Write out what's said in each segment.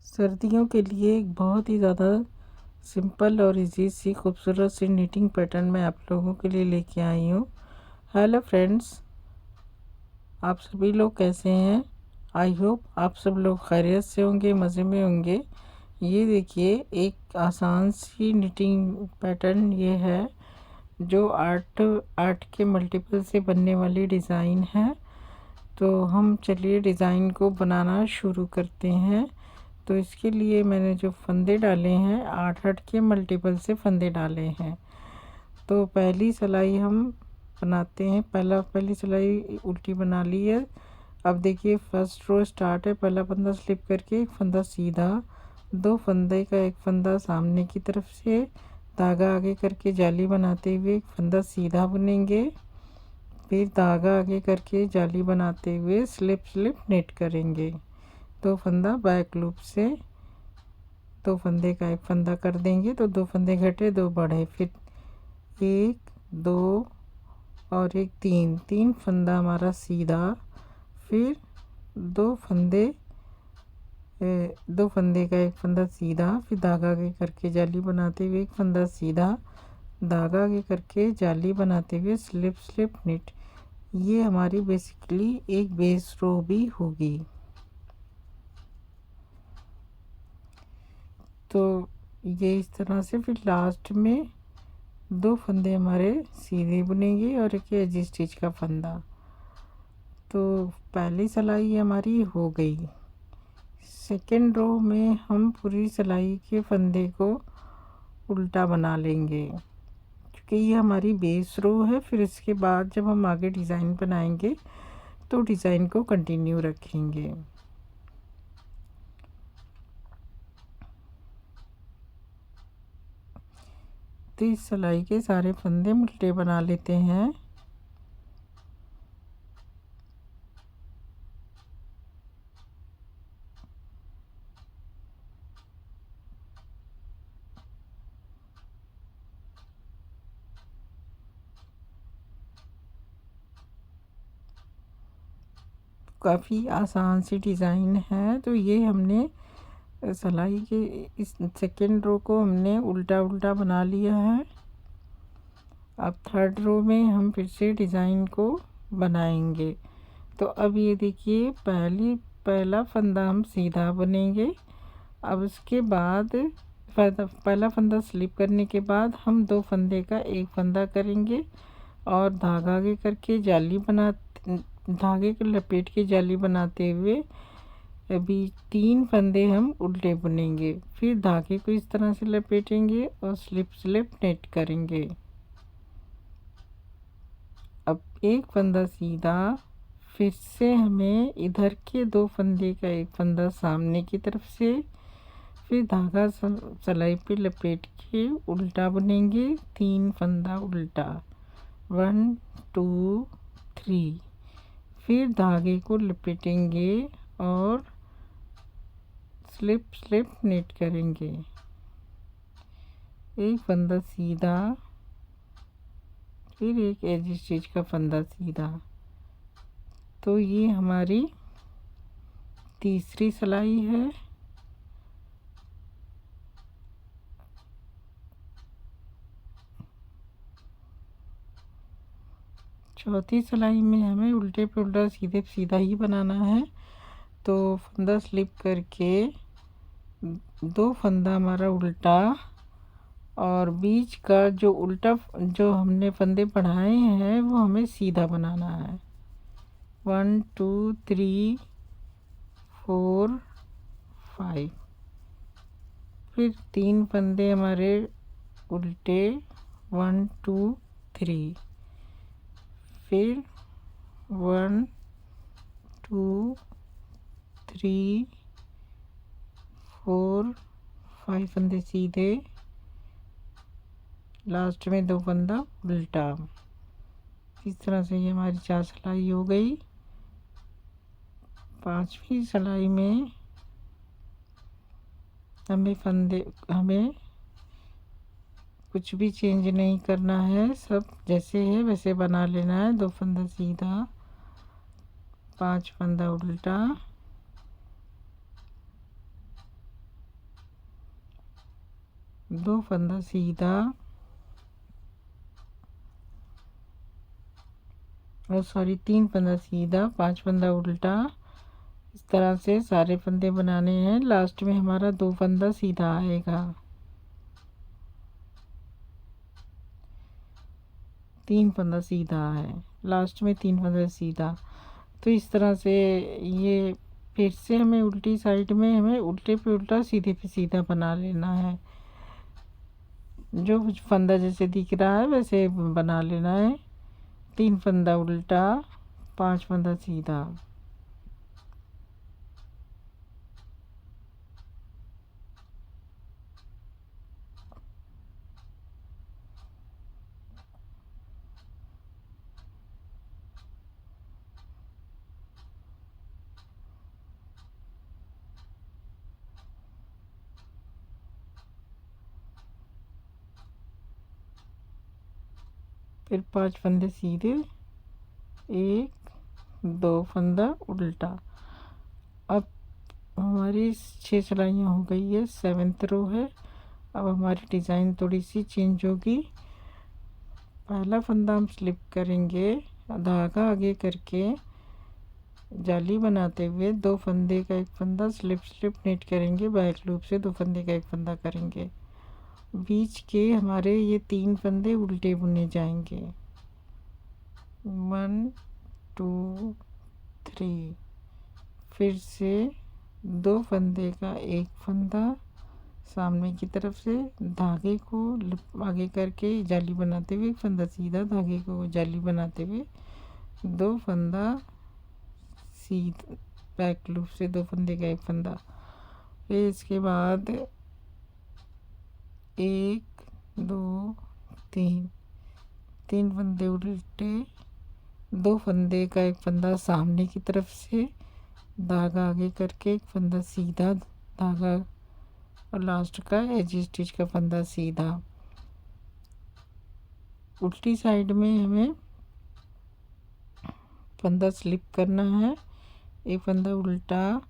सर्दियों के लिए एक बहुत ही ज़्यादा सिंपल और इजी सी खूबसूरत सी निटिंग पैटर्न मैं आप लोगों के लिए लेके आई हूँ। हेलो फ्रेंड्स, आप सभी लोग कैसे हैं? आई होप आप सब लोग खैरियत से होंगे, मज़े में होंगे। ये देखिए, एक आसान सी निटिंग पैटर्न ये है जो आठ के मल्टीपल से बनने वाली डिज़ाइन है। तो हम चलिए डिज़ाइन को बनाना शुरू करते हैं। तो इसके लिए मैंने जो फंदे डाले हैं, 8 के मल्टीपल से फंदे डाले हैं। तो पहली सिलाई हम बनाते हैं। पहली सिलाई उल्टी बना ली है। अब देखिए, फर्स्ट रो स्टार्ट है। पहला फंदा स्लिप करके एक फंदा सीधा, दो फंदे का एक फंदा सामने की तरफ से धागा आगे करके जाली बनाते हुए एक फंदा सीधा बुनेंगे। फिर धागा आगे करके जाली बनाते हुए स्लिप नेट करेंगे। दो फंदा बैक लूप से दो फंदे का एक फंदा कर देंगे तो दो फंदे घटे दो बढ़े, फिर एक दो और एक तीन फंदा हमारा सीधा, फिर दो फंदे का एक फंदा सीधा, फिर धागा आगे करके जाली बनाते हुए एक फंदा सीधा, धागा आगे करके जाली बनाते हुए स्लिप निट। ये हमारी बेसिकली एक बेस रो भी होगी। तो ये इस तरह से फिर लास्ट में दो फंदे हमारे सीधे बुनेंगे और एक एजी स्टिच का फंदा। तो पहली सिलाई हमारी हो गई। सेकेंड रो में हम पूरी सिलाई के फंदे को उल्टा बना लेंगे क्योंकि ये हमारी बेस रो है। फिर इसके बाद जब हम आगे डिज़ाइन बनाएंगे तो डिज़ाइन को कंटिन्यू रखेंगे। तो इस सिलाई के सारे फंदे उल्टे बना लेते हैं। काफ़ी आसान सी डिज़ाइन है। तो ये हमने सिलाई के इस सेकेंड रो को हमने उल्टा बना लिया है। अब थर्ड रो में हम फिर से डिज़ाइन को बनाएंगे। तो अब ये देखिए, पहला फंदा हम सीधा बुनेंगे। अब उसके बाद पहला फंदा स्लिप करने के बाद हम दो फंदे का एक फंदा करेंगे और धागा आगे करके धागे को लपेट के जाली बनाते हुए अभी तीन फंदे हम उल्टे बुनेंगे। फिर धागे को इस तरह से लपेटेंगे और स्लिप नेट करेंगे। अब एक फंदा सीधा, फिर से हमें इधर के दो फंदे का एक फंदा सामने की तरफ से, फिर धागा सिलाई पे लपेट के उल्टा बुनेंगे। तीन फंदा उल्टा, 1 2 3। फिर धागे को लपेटेंगे और स्लिप नेट करेंगे। एक फंदा सीधा, फिर एक एजी स्टिच का फंदा सीधा। तो ये हमारी तीसरी सिलाई है। चौथी सिलाई में हमें उल्टे पे उल्टा सीधे सीधा ही बनाना है। तो फंदा स्लिप करके दो फंदा हमारा उल्टा और बीच का जो हमने फंदे बढ़ाए हैं वो हमें सीधा बनाना है। 1 2 3 4 5। फिर तीन फंदे हमारे उल्टे, 1 2 3। फिर 1 2 3 4 5 फंदे सीधे, लास्ट में दो फंदा उल्टा। इस तरह से ये हमारी 4 सिलाई हो गई। पांचवी सिलाई में हमें कुछ भी चेंज नहीं करना है, सब जैसे है वैसे बना लेना है। दो फंदा सीधा, 5 फंदा उल्टा, 2 फंदा सीधा और सॉरी 3 फंदा सीधा, 5 फंदा उल्टा। इस तरह से सारे फंदे बनाने हैं। लास्ट में हमारा 2 फंदा सीधा आएगा, 3 फंदा सीधा है, लास्ट में 3 फंदा सीधा। तो इस तरह से ये फिर से हमें उल्टी साइड में हमें उल्टे पे उल्टा सीधे पे सीधा बना लेना है। जो फंदा जैसे दिख रहा है वैसे बना लेना है। 3 फंदा उल्टा, 5 फंदा सीधा। फिर 5 फंदे सीधे, 1 2 फंदा उल्टा। अब हमारी 6 सिलाइयाँ हो गई है, 7th रो है। अब हमारी डिज़ाइन थोड़ी सी चेंज होगी। पहला फंदा हम स्लिप करेंगे, धागा आगे करके जाली बनाते हुए 2 फंदे का 1 फंदा स्लिप स्लिप नेट करेंगे। बैक लूप से 2 फंदे का 1 फंदा करेंगे। बीच के हमारे ये 3 फंदे उल्टे बुने जाएंगे। 1 2 3। फिर से 2 फंदे का 1 फंदा सामने की तरफ से धागे को आगे करके जाली बनाते हुए 1 फंदा सीधा, धागे को जाली बनाते हुए 2 फंदा सीधा, बैक लूप से 2 फंदे का 1 फंदा। फिर इसके बाद 1 2 3 फंदे उल्टे, 2 फंदे का 1 फंदा सामने की तरफ से, धागा आगे करके 1 फंदा सीधा, धागा और लास्ट का एज स्टिच का फंदा सीधा। उल्टी साइड में हमें फंदा स्लिप करना है, 1 फंदा उल्टा।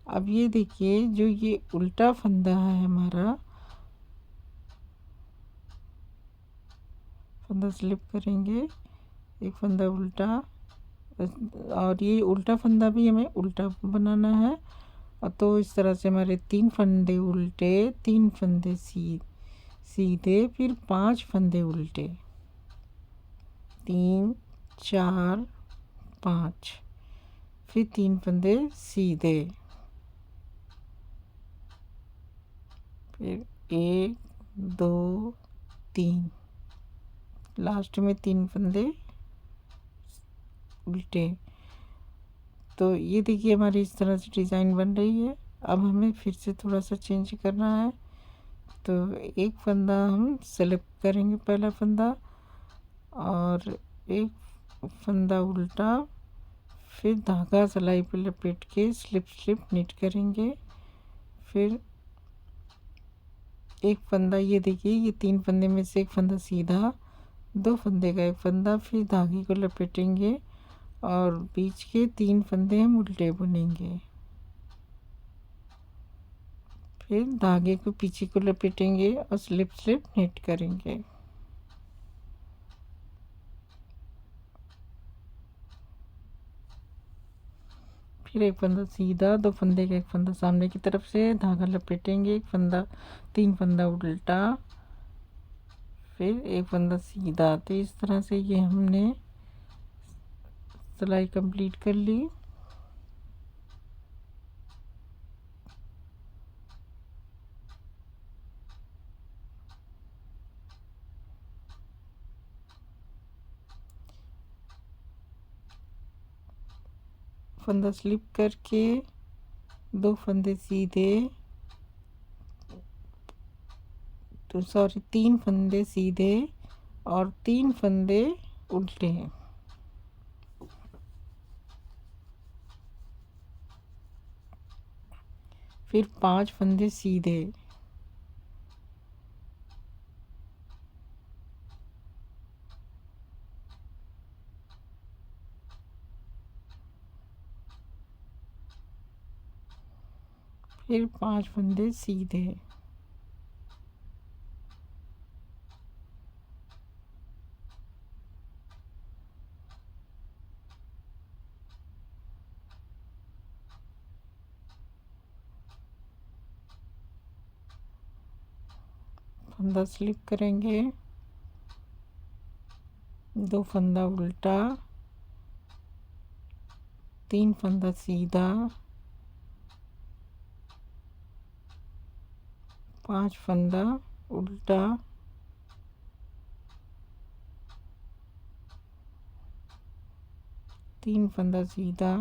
अब ये देखिए जो ये उल्टा फंदा है हमारा, फंदा स्लिप करेंगे, 1 फंदा उल्टा। और ये उल्टा फंदा भी हमें उल्टा बनाना है। और तो इस तरह से हमारे 3 फंदे उल्टे, 3 फंदे सीधे, फिर 5 फंदे उल्टे, 3 4 5, फिर 3 फंदे सीधे, फिर 1 2 3, लास्ट में 3 फंदे उल्टे। तो ये देखिए हमारी इस तरह से डिज़ाइन बन रही है। अब हमें फिर से थोड़ा सा चेंज करना है। तो 1 फंदा हम सेलेक्ट करेंगे, पहला फंदा, और 1 फंदा उल्टा, फिर धागा सिलाई पे लपेट के स्लिप स्लिप निट करेंगे। फिर 1 फंदा, ये देखिए ये 3 फंदे में से 1 फंदा सीधा, 2 फंदे का 1 फंदा, फिर धागे को लपेटेंगे और बीच के 3 फंदे हम उल्टे बुनेंगे। फिर धागे को पीछे को लपेटेंगे और स्लिप स्लिप नेट करेंगे। फिर 1 फंदा सीधा, 2 फंदे का 1 फंदा सामने की तरफ से, धागा लपेटेंगे, 1 फंदा, 3 फंदा उल्टा, फिर 1 फंदा सीधा। तो इस तरह से ये हमने सिलाई कंप्लीट कर ली। फंदा स्लिप करके 2 फंदे सीधे, तो सॉरी 3 फंदे सीधे और 3 फंदे उल्टे हैं। फिर 5 फंदे सीधे, फिर 5 फंदे सीधे, फंदा स्लिप करेंगे, 2 फंदा उल्टा, 3 फंदा सीधा, 5 फंदा उल्टा, 3 फंदा सीधा,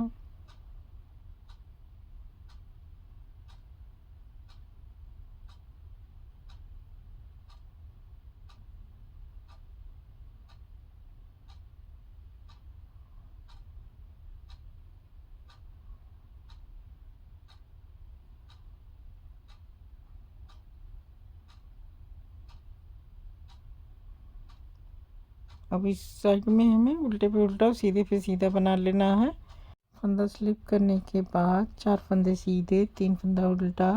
अब इस साइड में हमें उल्टे पे उल्टा और सीधे पे सीधा बना लेना है। फंदा स्लिप करने के बाद 4 फंदे सीधे, 3 फंदा उल्टा,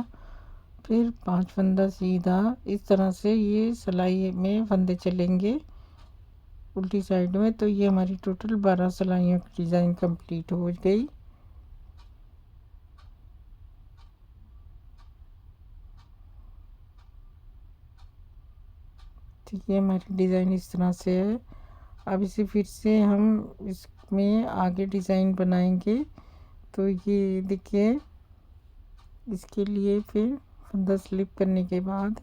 फिर 5 फंदा सीधा। इस तरह से ये सिलाई में फंदे चलेंगे उल्टी साइड में। तो ये हमारी टोटल 12 सिलाइयों की डिज़ाइन कंप्लीट हो गई। तो ये हमारी डिज़ाइन इस तरह से है। अब इसे फिर से हम इसमें आगे डिज़ाइन बनाएंगे। तो ये देखिए, इसके लिए फिर फंदा स्लिप करने के बाद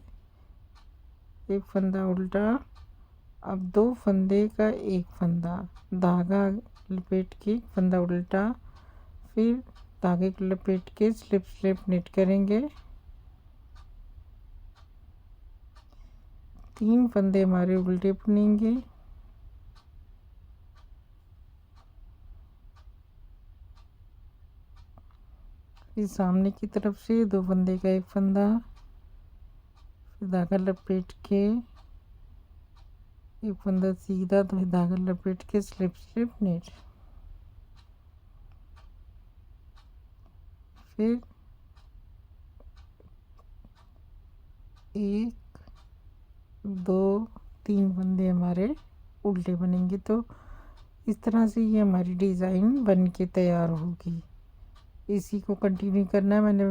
1 फंदा उल्टा, अब 2 फंदे का 1 फंदा, धागा लपेट के फंदा उल्टा, फिर धागे को लपेट के स्लिप स्लिप निट करेंगे। 3 फंदे हमारे उल्टे बुनेंगे, फिर सामने की तरफ से 2 फंदे का 1 फंदा, फिर धागा लपेट के 1 फंदा सीधा, तो धागा लपेट के स्लिप स्लिप निट, फिर 1 2 3 फंदे हमारे उल्टे बनेंगे। तो इस तरह से ये हमारी डिज़ाइन बन के तैयार होगी। इसी को कंटिन्यू करना है। मैंने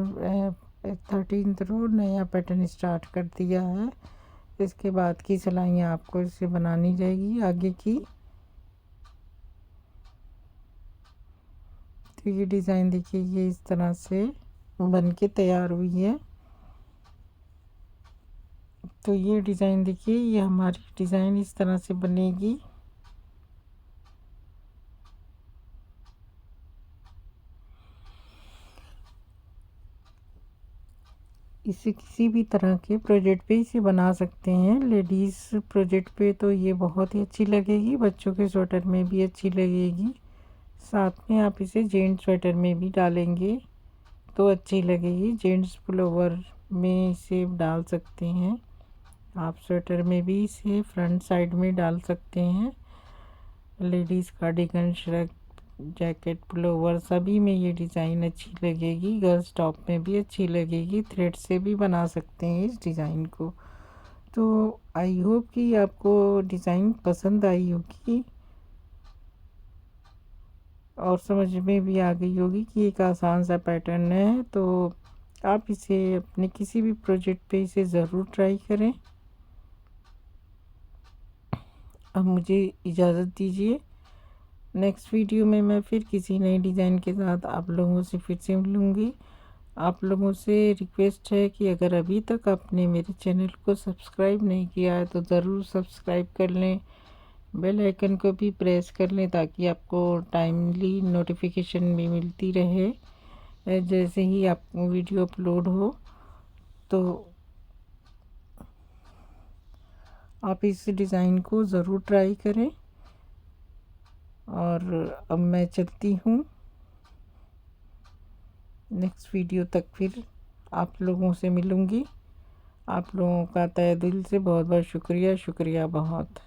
13th रो नया पैटर्न स्टार्ट कर दिया है। इसके बाद की सिलाइयाँ आपको इसे बनानी रहेगी आगे की। तो ये डिज़ाइन देखिए, ये इस तरह से बन के तैयार हुई है। तो ये डिज़ाइन देखिए, ये हमारी डिज़ाइन इस तरह से बनेगी। इसे किसी भी तरह के प्रोजेक्ट पे इसे बना सकते हैं। लेडीज़ प्रोजेक्ट पे तो ये बहुत ही अच्छी लगेगी, बच्चों के स्वेटर में भी अच्छी लगेगी। साथ में आप इसे जेंट्स स्वेटर में भी डालेंगे तो अच्छी लगेगी। जेंट्स पुलोवर में इसे डाल सकते हैं, आप स्वेटर में भी इसे फ्रंट साइड में डाल सकते हैं। Ladies cardigan, shrug, jacket, pullover सभी में ये डिज़ाइन अच्छी लगेगी। गर्ल्स टॉप में भी अच्छी लगेगी। थ्रेड से भी बना सकते हैं इस डिज़ाइन को। तो आई होप कि आपको डिज़ाइन पसंद आई होगी और समझ में भी आ गई होगी कि एक आसान सा पैटर्न है। तो आप इसे अपने किसी भी प्रोजेक्ट पे इसे ज़रूर ट्राई करें। अब मुझे इजाज़त दीजिए। नेक्स्ट वीडियो में मैं फिर किसी नई डिज़ाइन के साथ आप लोगों से फिर से मिलूँगी। आप लोगों से रिक्वेस्ट है कि अगर अभी तक आपने मेरे चैनल को सब्सक्राइब नहीं किया है तो ज़रूर सब्सक्राइब कर लें, बेल आइकन को भी प्रेस कर लें ताकि आपको टाइमली नोटिफिकेशन भी मिलती रहे जैसे ही आपको वीडियो अपलोड हो। तो आप इस डिज़ाइन को ज़रूर ट्राई करें। और अब मैं चलती हूँ, नेक्स्ट वीडियो तक फिर आप लोगों से मिलूँगी। आप लोगों का तहे दिल से बहुत बहुत शुक्रिया बहुत।